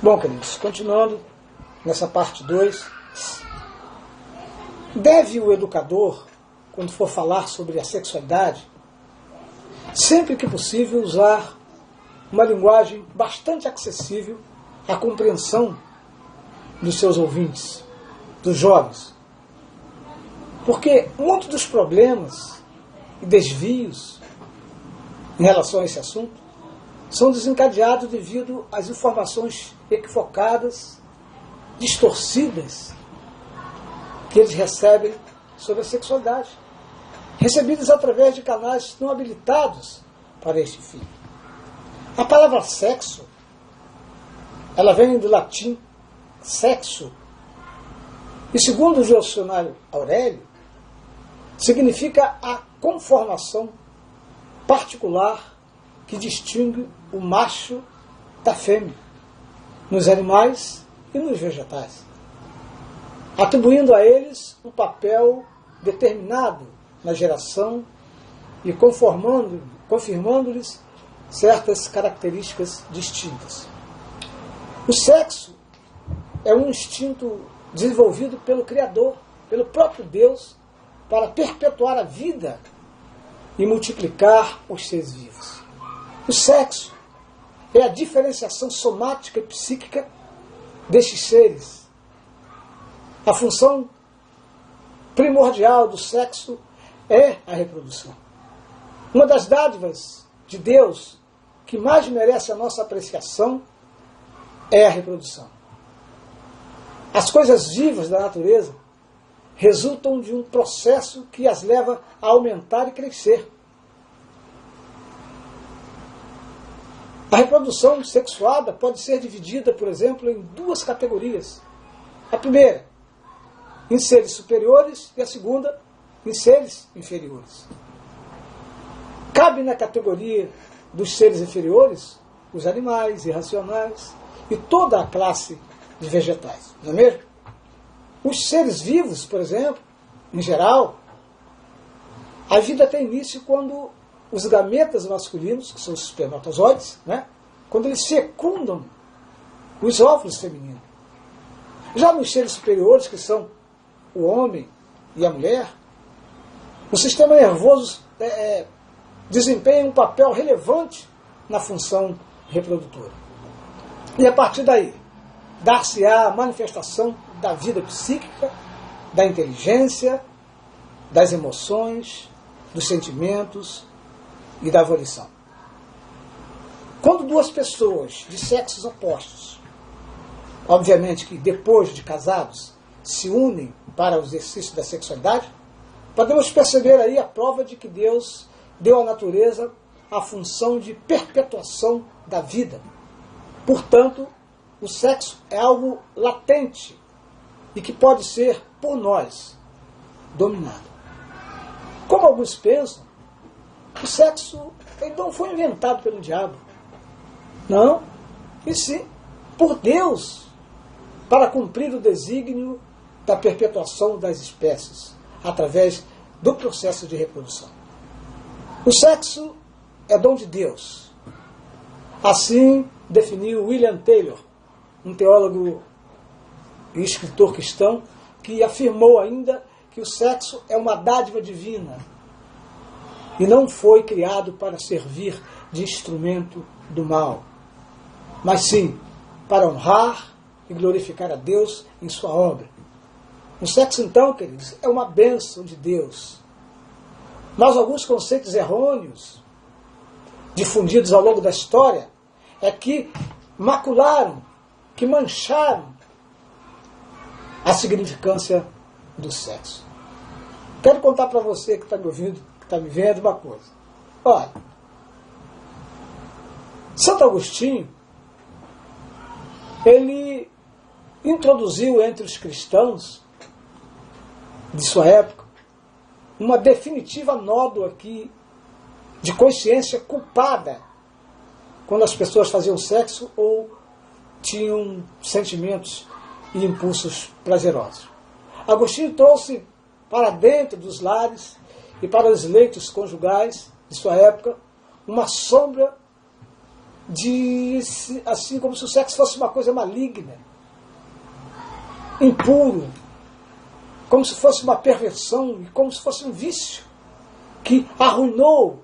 Bom, queridos, continuando nessa parte 2, deve o educador, quando for falar sobre a sexualidade, sempre que possível usar uma linguagem bastante acessível à compreensão dos seus ouvintes, dos jovens. Porque muitos dos problemas e desvios em relação a esse assunto são desencadeados devido às informações equivocadas, distorcidas, que eles recebem sobre a sexualidade, recebidas através de canais não habilitados para este fim. A palavra sexo, ela vem do latim sexo, e segundo o dicionário Aurélio, significa a conformação particular que distingue o macho da fêmea, nos animais e nos vegetais, atribuindo a eles um papel determinado na geração e confirmando-lhes certas características distintas. O sexo é um instinto desenvolvido pelo Criador, pelo próprio Deus, para perpetuar a vida e multiplicar os seres vivos. O sexo é a diferenciação somática e psíquica destes seres. A função primordial do sexo é a reprodução. Uma das dádivas de Deus que mais merece a nossa apreciação é a reprodução. As coisas vivas da natureza resultam de um processo que as leva a aumentar e crescer. A reprodução sexuada pode ser dividida, por exemplo, em duas categorias. A primeira, em seres superiores, e a segunda, em seres inferiores. Cabe na categoria dos seres inferiores os animais irracionais e toda a classe de vegetais, não é mesmo? Os seres vivos, por exemplo, em geral, a vida tem início quando os gametas masculinos, que são os espermatozoides, né, quando eles fecundam os óvulos femininos. Já nos seres superiores, que são o homem e a mulher, o sistema nervoso desempenha um papel relevante na função reprodutora. E a partir daí, dar-se-á a manifestação da vida psíquica, da inteligência, das emoções, dos sentimentos e da volição. Quando duas pessoas de sexos opostos, obviamente que depois de casados, se unem para o exercício da sexualidade, podemos perceber aí a prova de que Deus deu à natureza a função de perpetuação da vida. Portanto, o sexo é algo latente e que pode ser, por nós, dominado. Como alguns pensam, o sexo não foi inventado pelo diabo. Não, e sim por Deus, para cumprir o desígnio da perpetuação das espécies, através do processo de reprodução. O sexo é dom de Deus. Assim definiu William Taylor, um teólogo e escritor cristão, que afirmou ainda que o sexo é uma dádiva divina e não foi criado para servir de instrumento do mal, mas sim para honrar e glorificar a Deus em sua obra. O sexo, então, queridos, é uma bênção de Deus. Mas alguns conceitos errôneos, difundidos ao longo da história, é que macularam, que mancharam a significância do sexo. Quero contar para você que está me ouvindo, que está me vendo, uma coisa. Olha, Santo Agostinho, ele introduziu entre os cristãos de sua época uma definitiva nódoa aqui de consciência culpada quando as pessoas faziam sexo ou tinham sentimentos e impulsos prazerosos. Agostinho trouxe para dentro dos lares e para os leitos conjugais de sua época uma sombra assim como se o sexo fosse uma coisa maligna, impuro, como se fosse uma perversão e como se fosse um vício que arruinou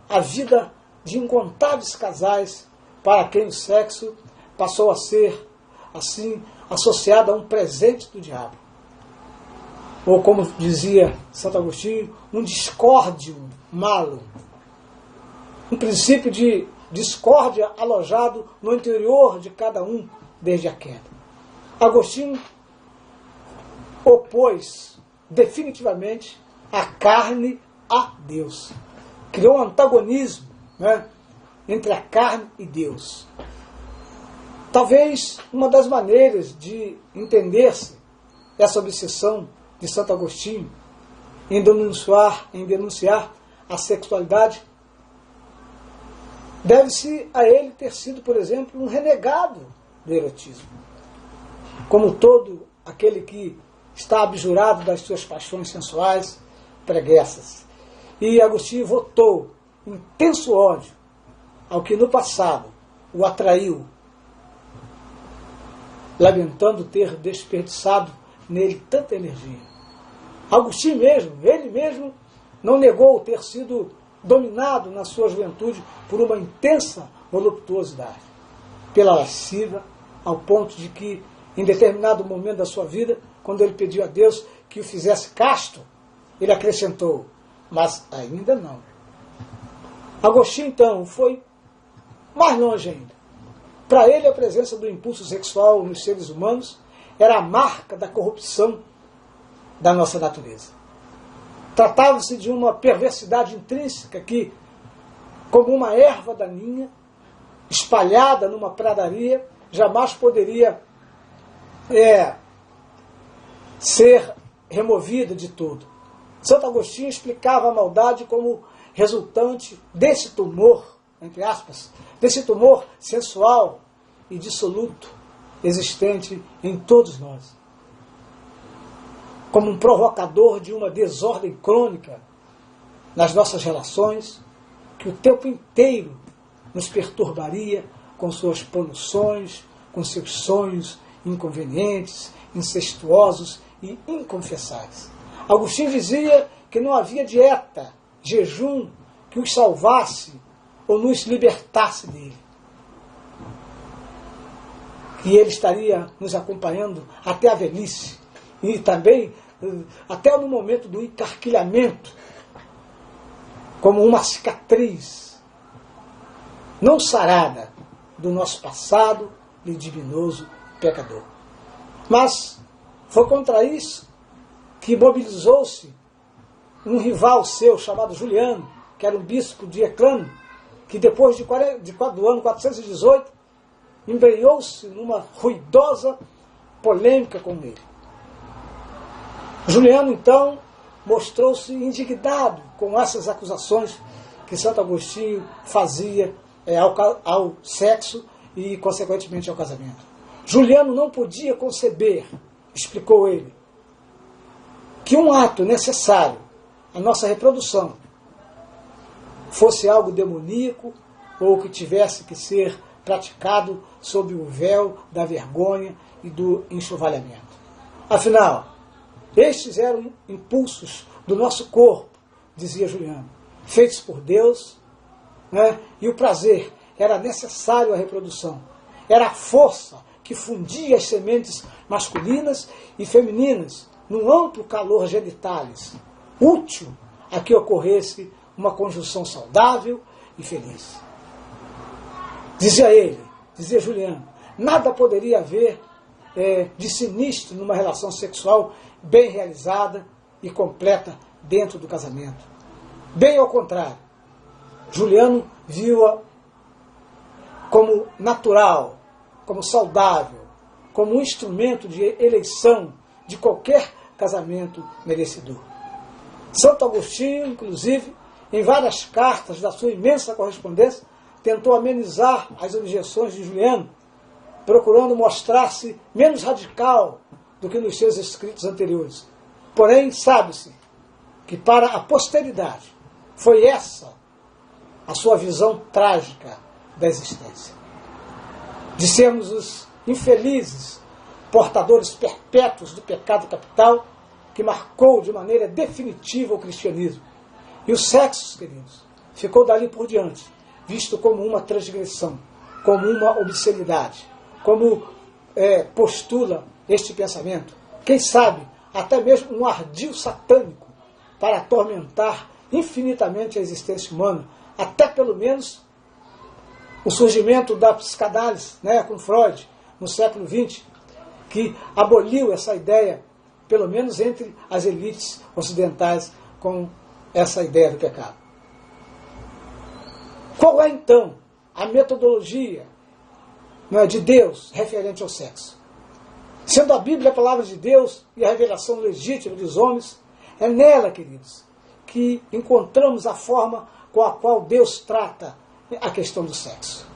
a vida de incontáveis casais para quem o sexo passou a ser, assim, associado a um presente do diabo. Ou como dizia Santo Agostinho, um discórdio malo. Um princípio de discórdia alojado no interior de cada um desde a queda. Agostinho opôs definitivamente a carne a Deus. Criou um antagonismo, né, entre a carne e Deus. Talvez uma das maneiras de entender-se essa obsessão de Santo Agostinho em denunciar a sexualidade deve-se a ele ter sido, por exemplo, um renegado do erotismo. Como todo aquele que está abjurado das suas paixões sensuais preguiças. E Agostinho votou intenso ódio ao que no passado o atraiu, lamentando ter desperdiçado nele tanta energia. Agostinho mesmo, ele mesmo, não negou ter sido dominado na sua juventude por uma intensa voluptuosidade, pela lasciva, ao ponto de que, em determinado momento da sua vida, quando ele pediu a Deus que o fizesse casto, ele acrescentou, mas ainda não. Agostinho, então, foi mais longe ainda. Para ele, a presença do impulso sexual nos seres humanos era a marca da corrupção da nossa natureza. Tratava-se de uma perversidade intrínseca que, como uma erva daninha, espalhada numa pradaria, jamais poderia ser removida de tudo. Santo Agostinho explicava a maldade como resultante desse tumor, entre aspas, desse tumor sensual e dissoluto existente em todos nós. Como um provocador de uma desordem crônica nas nossas relações, que o tempo inteiro nos perturbaria com suas poluições, com seus sonhos inconvenientes, incestuosos e inconfessáveis. Agostinho dizia que não havia dieta, jejum, que os salvasse ou nos libertasse dele. E ele estaria nos acompanhando até a velhice e também até no momento do encarquilhamento, como uma cicatriz não sarada do nosso passado libidinoso pecador. Mas foi contra isso que mobilizou-se um rival seu chamado Juliano, que era um bispo de Eclano, que depois do ano 418 embrenhou-se numa ruidosa polêmica com ele. Juliano, então, mostrou-se indignado com essas acusações que Santo Agostinho fazia ao sexo e, consequentemente, ao casamento. Juliano não podia conceber, explicou ele, que um ato necessário à nossa reprodução fosse algo demoníaco ou que tivesse que ser praticado sob o véu da vergonha e do enxovalhamento. Afinal, estes eram impulsos do nosso corpo, dizia Juliano, feitos por Deus, né? E o prazer era necessário à reprodução. Era a força que fundia as sementes masculinas e femininas num amplo calor genitalis, útil a que ocorresse uma conjunção saudável e feliz. Dizia ele, dizia Juliano, nada poderia haver de sinistro numa relação sexual bem realizada e completa dentro do casamento. Bem ao contrário, Juliano viu-a como natural, como saudável, como um instrumento de eleição de qualquer casamento merecedor. Santo Agostinho, inclusive, em várias cartas da sua imensa correspondência, tentou amenizar as objeções de Juliano, procurando mostrar-se menos radical do que nos seus escritos anteriores. Porém, sabe-se que para a posteridade foi essa a sua visão trágica da existência. De sermos os infelizes portadores perpétuos do pecado capital que marcou de maneira definitiva o cristianismo. E o sexo, queridos, ficou dali por diante, visto como uma transgressão, como uma obscenidade, como postula este pensamento. Quem sabe, até mesmo um ardil satânico para atormentar infinitamente a existência humana, até pelo menos o surgimento da psicanálise, com Freud, no século XX, que aboliu essa ideia, pelo menos entre as elites ocidentais, com essa ideia do pecado. Qual é, então, a metodologia de Deus referente ao sexo? Sendo a Bíblia a palavra de Deus e a revelação legítima dos homens, é nela, queridos, que encontramos a forma com a qual Deus trata a questão do sexo.